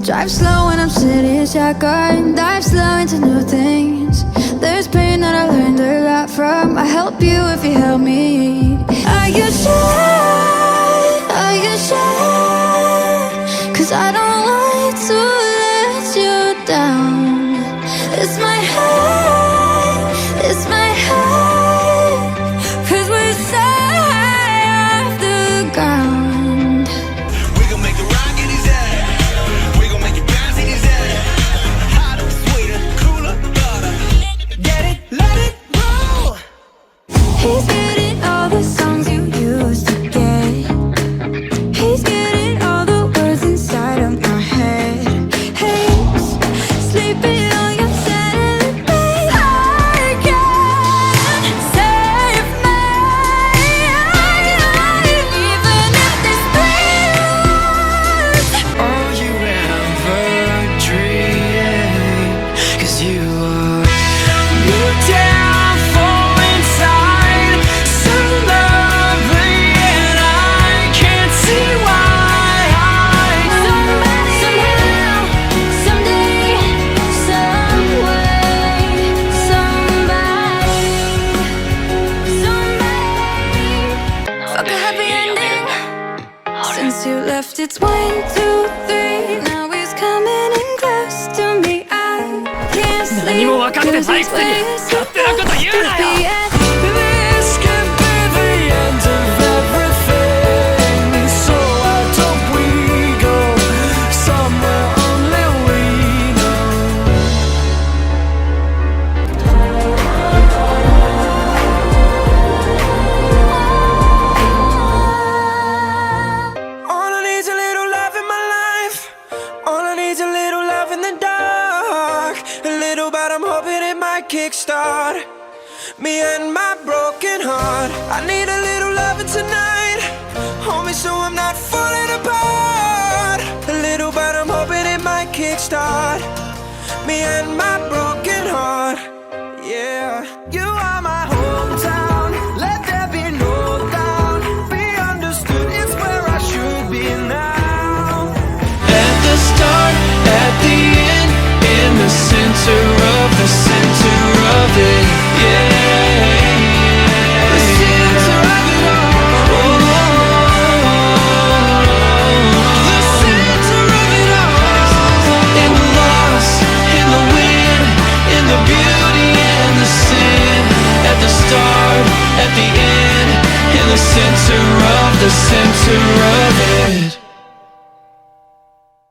Drive slow when I'm sitting shotgun. Dive slow into new things. There's pain that I learned a lot from. I help you if you help me. Are you sure? Are you sure? 'Cause I don't want to let you down. It's my heart, it's my heart. 'Cause we're so high off the ground. We gon' make the rocket easy. We gon' make it bounce easy. Hotter, sweeter, cooler, butter. Get it, let it roll. He's getting all the songs you used to get. He's getting all the words inside of my head. He's sleeping on your satellite bed. I can't save me, even if this bleeds. All you ever dream. 'Cause you are new downfall inside. So lovely and I can't see why. Somebody, somehow, someday, someway, somebody. Fuck a happy ending. Since you left, it's 1, 2, 3. Now he's coming in close to me. I can't sleep. 何も分かってないくせに勝手なこと言うなよ。 This could be the end of everything. So why don't we go somewhere only we know? All I need's a little love in my life. All I need's a little love in the dark. A little, but I'm hoping it might kickstart me and my broken heart. I need a little loving tonight. Hold me so I'm not falling apart. A little, but I'm hoping it might kickstart me and my broken heart. Yeah, you are my hometown. Let there be no doubt. Be understood, it's where I should be now. At the start, at the end, in the center of the center.